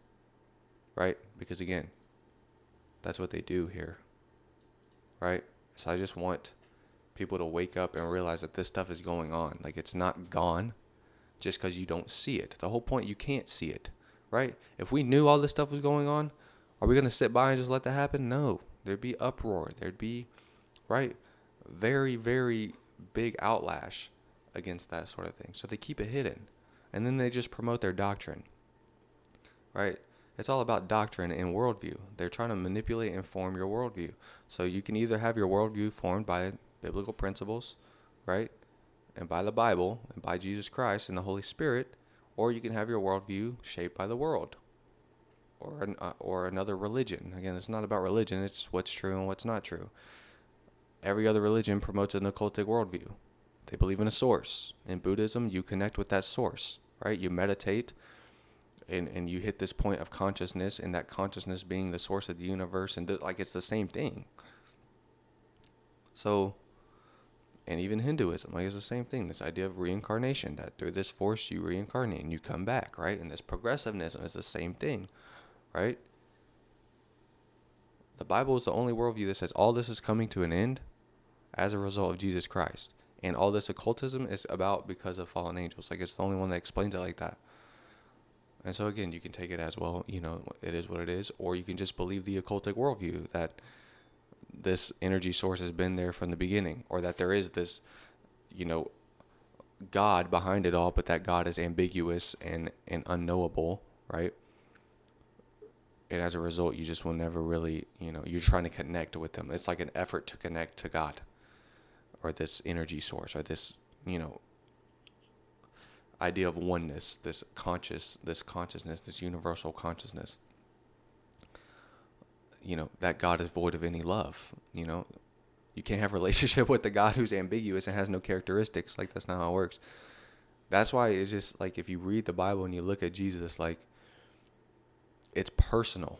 right? Because again, that's what they do here, right? So I just want people to wake up and realize that this stuff is going on. Like, it's not gone just because you don't see it. The whole point, you can't see it, right? If we knew all this stuff was going on, are we going to sit by and just let that happen? No. There'd be uproar. There'd be, right, very, very big outlash against that sort of thing. So they keep it hidden. And then they just promote their doctrine, right? It's all about doctrine and worldview. They're trying to manipulate and form your worldview. So you can either have your worldview formed by biblical principles, right? And by the Bible and by Jesus Christ and the Holy Spirit, or you can have your worldview shaped by the world or another religion. Again, it's not about religion. It's what's true and what's not true. Every other religion promotes an occultic worldview. They believe in a source. In Buddhism, you connect with that source, right? You meditate and you hit this point of consciousness, and that consciousness being the source of the universe, and like it's the same thing. So, and even Hinduism, like it's the same thing. This idea of reincarnation, that through this force you reincarnate and you come back, right? And this progressivism is the same thing, right? The Bible is the only worldview that says all this is coming to an end as a result of Jesus Christ. And all this occultism is about because of fallen angels. Like, it's the only one that explains it like that. And so again, you can take it as, well, it is what it is, or you can just believe the occultic worldview that this energy source has been there from the beginning, or that there is this, God behind it all, but that God is ambiguous and unknowable, right? And as a result, you just will never really, you're trying to connect with him. It's like an effort to connect to God, or this energy source, or this, idea of oneness, this consciousness, this universal consciousness. That God is void of any love. You can't have a relationship with the God who's ambiguous and has no characteristics. Like, that's not how it works. That's why it's just like, if you read the Bible and you look at Jesus, like, it's personal,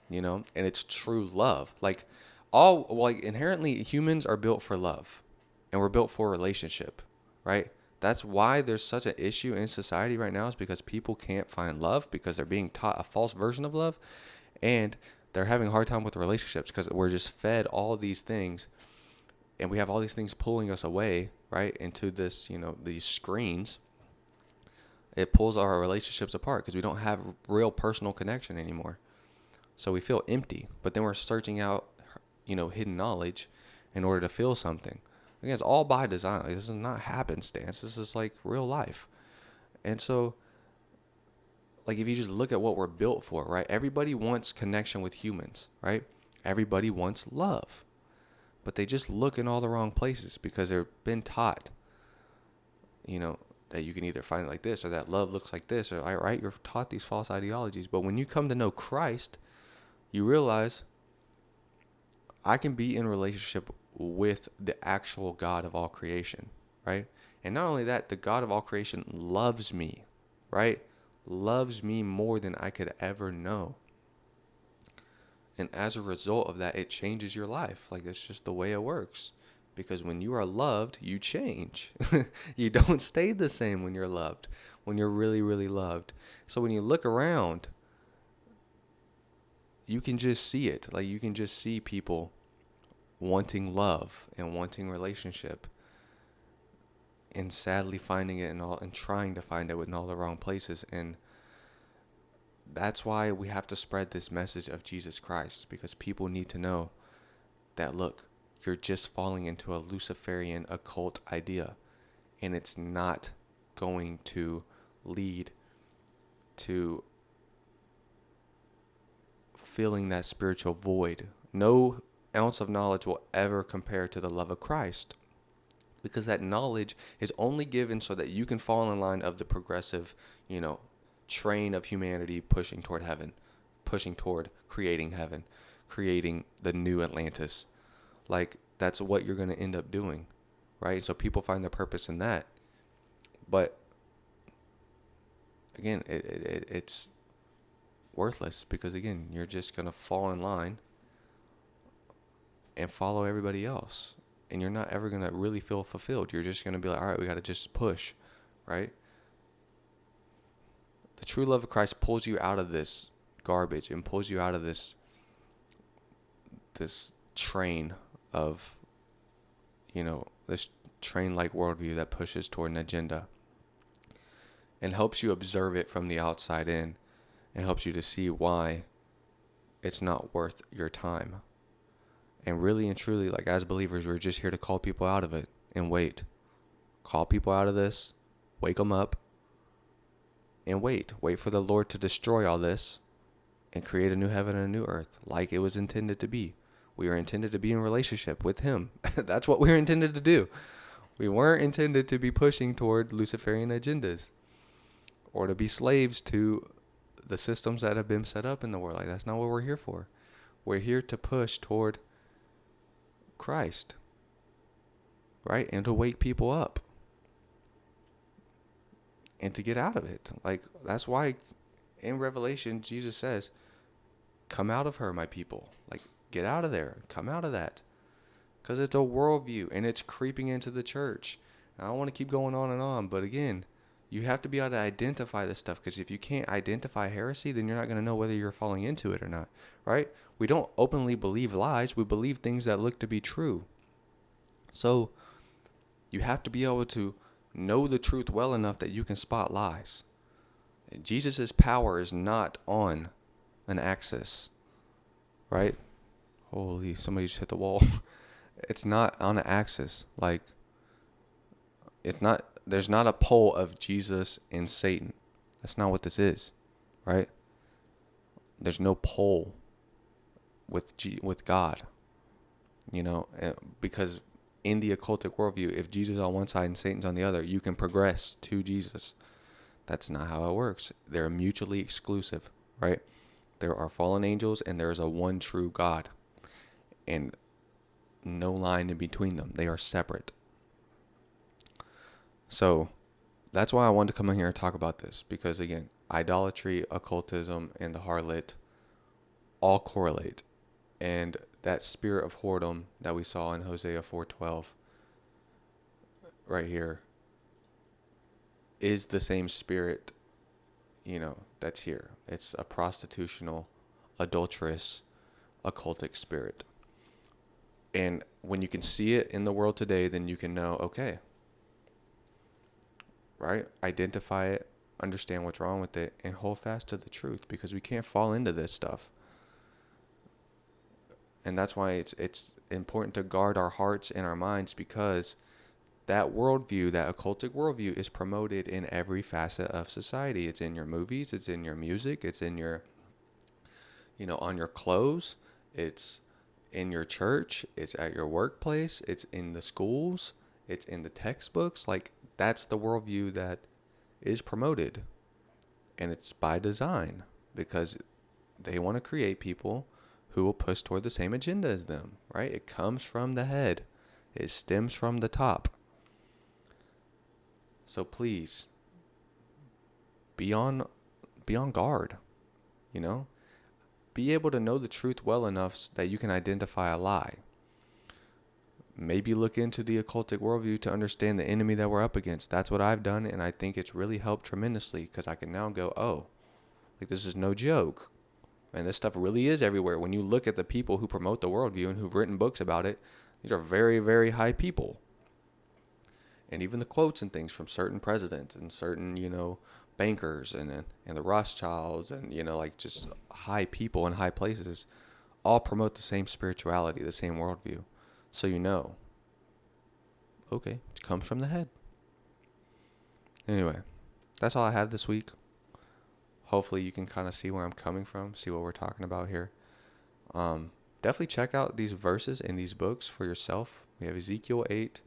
and it's true love. Like, inherently humans are built for love, and we're built for a relationship, right? That's why there's such an issue in society right now, is because people can't find love, because they're being taught a false version of love, and they're having a hard time with relationships because we're just fed all these things, and we have all these things pulling us away, right, into this, these screens. It pulls our relationships apart because we don't have real personal connection anymore. So we feel empty, but then we're searching out, hidden knowledge in order to feel something. Again, it's all by design. Like, this is not happenstance. This is like real life. And so, like, if you just look at what we're built for, right? Everybody wants connection with humans, right? Everybody wants love. But they just look in all the wrong places because they've been taught, that you can either find it like this, or that love looks like this, or right, you're taught these false ideologies. But when you come to know Christ, you realize I can be in relationship with the actual God of all creation, right? And not only that, the God of all creation loves me, right? Loves me more than I could ever know. And as a result of that, it changes your life. Like, that's just the way it works. Because when you are loved, you change. You don't stay the same when you're loved, when you're really, really loved. So when you look around, you can just see it. Like, you can just see people wanting love and wanting relationship, and sadly finding it in all, and trying to find it in all the wrong places. And that's why we have to spread this message of Jesus Christ, because people need to know that, look, you're just falling into a Luciferian occult idea, and it's not going to lead to filling that spiritual void. No ounce of knowledge will ever compare to the love of Christ, because that knowledge is only given so that you can fall in line of the progressive, train of humanity pushing toward heaven, pushing toward creating heaven, creating the new Atlantis. Like, that's what you're going to end up doing, right? So people find their purpose in that. But again, it's worthless, because again, you're just going to fall in line and follow everybody else. And you're not ever going to really feel fulfilled. You're just going to be like, all right, we got to just push, right? The true love of Christ pulls you out of this garbage and pulls you out of this train of, this train-like worldview that pushes toward an agenda, and helps you observe it from the outside in, and helps you to see why it's not worth your time. And really and truly, like, as believers, we're just here to call people out of it and wait. Call people out of this, wake them up, and wait for the Lord to destroy all this and create a new heaven and a new earth like it was intended to be. We are intended to be in relationship with him. That's what we were intended to do. We weren't intended to be pushing toward Luciferian agendas or to be slaves to the systems that have been set up in the world. Like, that's not what we're here for. We're here to push toward Christ, right? And to wake people up and to get out of it. Like, that's why in Revelation, Jesus says, come out of her, my people. Like, get out of there. Come out of that. Because it's a worldview, and it's creeping into the church. And I don't want to keep going on and on, but again, you have to be able to identify this stuff, because if you can't identify heresy, then you're not going to know whether you're falling into it or not, right? We don't openly believe lies. We believe things that look to be true. So you have to be able to know the truth well enough that you can spot lies. Jesus' power is not on an axis, right? Holy, somebody just hit the wall. It's not on an axis. Like, there's not a pole of Jesus and Satan. That's not what this is, right? There's no pole with God, because in the occultic worldview, if Jesus is on one side and Satan's on the other, you can progress to Jesus. That's not how it works. They're mutually exclusive, right? There are fallen angels and there is a one true God, and no line in between them. They are separate. So that's why I wanted to come in here and talk about this, because again, idolatry, occultism, and the harlot all correlate. And that spirit of whoredom that we saw in Hosea 4:12 right here is the same spirit, that's here. It's a prostitutional, adulterous, occultic spirit. And when you can see it in the world today, then you can know, okay, right? Identify it, understand what's wrong with it, and hold fast to the truth, because we can't fall into this stuff. And that's why it's important to guard our hearts and our minds, because that worldview, that occultic worldview, is promoted in every facet of society. It's in your movies, it's in your music, it's in your, on your clothes, it's in your church, it's at your workplace, it's in the schools, it's in the textbooks. Like, that's the worldview that is promoted. And it's by design, because they want to create people who will push toward the same agenda as them, right? It comes from the head. It stems from the top. So please, be on guard, you know? Be able to know the truth well enough that you can identify a lie. Maybe look into the occultic worldview to understand the enemy that we're up against. That's what I've done, and I think it's really helped tremendously, because I can now go, oh, like, this is no joke. And this stuff really is everywhere. When you look at the people who promote the worldview and who've written books about it, these are very, very high people. And even the quotes and things from certain presidents and certain, bankers and the Rothschilds and, like, just high people in high places all promote the same spirituality, the same worldview. So okay, it comes from the head. Anyway, that's all I have this week. Hopefully you can kind of see where I'm coming from, see what we're talking about here. Definitely check out these verses in these books for yourself. We have Ezekiel 8,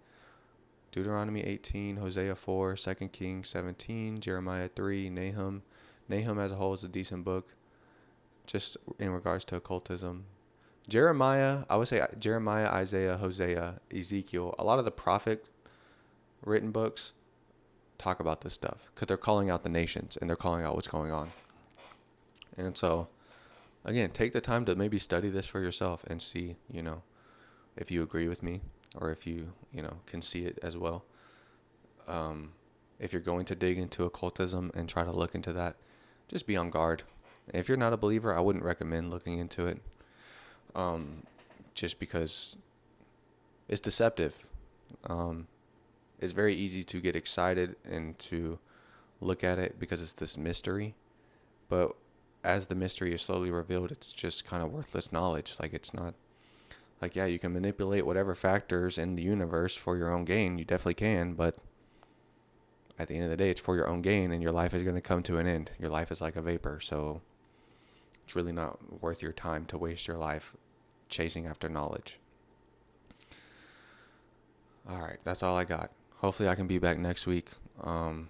Deuteronomy 18, Hosea 4, 2 Kings 17, Jeremiah 3, Nahum. Nahum as a whole is a decent book, just in regards to occultism. Jeremiah, I would say Jeremiah, Isaiah, Hosea, Ezekiel, a lot of the prophet written books talk about this stuff, because they're calling out the nations and they're calling out what's going on. And so, again, take the time to maybe study this for yourself and see, if you agree with me, or if you, can see it as well. If you're going to dig into occultism and try to look into that, just be on guard. If you're not a believer, I wouldn't recommend looking into it. Just because it's deceptive. It's very easy to get excited and to look at it because it's this mystery. But as the mystery is slowly revealed, it's just kind of worthless knowledge. Like, it's not, like, yeah, you can manipulate whatever factors in the universe for your own gain. You definitely can, but at the end of the day, it's for your own gain, and your life is going to come to an end. Your life is like a vapor, so it's really not worth your time to waste your life chasing after knowledge. All right, that's all I got. Hopefully I can be back next week. I'll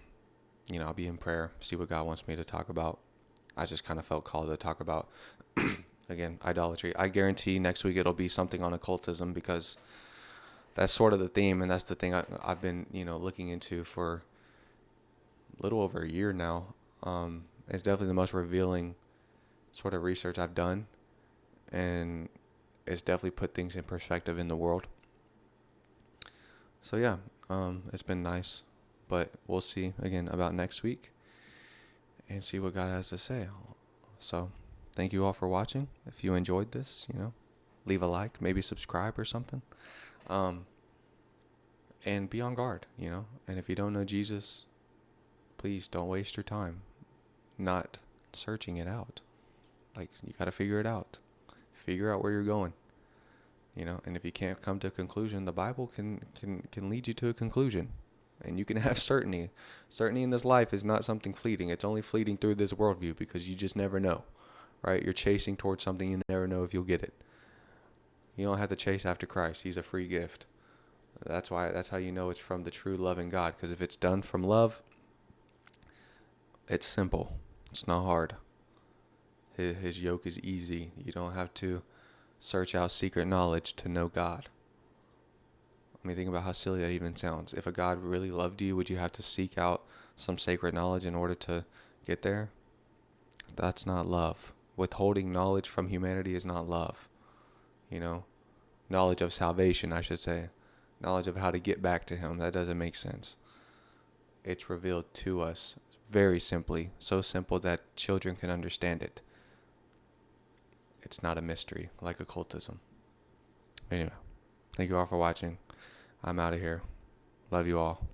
be in prayer, see what God wants me to talk about. I just kind of felt called to talk about, again, idolatry. I guarantee next week it'll be something on occultism, because that's sort of the theme, and that's the thing I've been, looking into for a little over a year now. It's definitely the most revealing sort of research I've done, and it's definitely put things in perspective in the world. So yeah, it's been nice, but we'll see again about next week and see what God has to say. So thank you all for watching. If you enjoyed this, leave a like, maybe subscribe or something. And be on guard, and if you don't know Jesus, please don't waste your time not searching it out. Like, you got to figure it out. Figure out where you're going. And if you can't come to a conclusion, the Bible can lead you to a conclusion, and you can have certainty. Certainty in this life is not something fleeting. It's only fleeting through this worldview, because you just never know, right? You're chasing towards something, you never know if you'll get it. You don't have to chase after Christ. He's a free gift. That's how you know it's from the true loving God, because if it's done from love, it's simple. It's not hard. His yoke is easy. You don't have to search out secret knowledge to know God. I mean, think about how silly that even sounds. If a God really loved you, would you have to seek out some sacred knowledge in order to get there? That's not love. Withholding knowledge from humanity is not love. Knowledge of salvation, I should say. Knowledge of how to get back to Him. That doesn't make sense. It's revealed to us very simply. So simple that children can understand it. It's not a mystery like occultism. Anyway, thank you all for watching. I'm out of here. Love you all.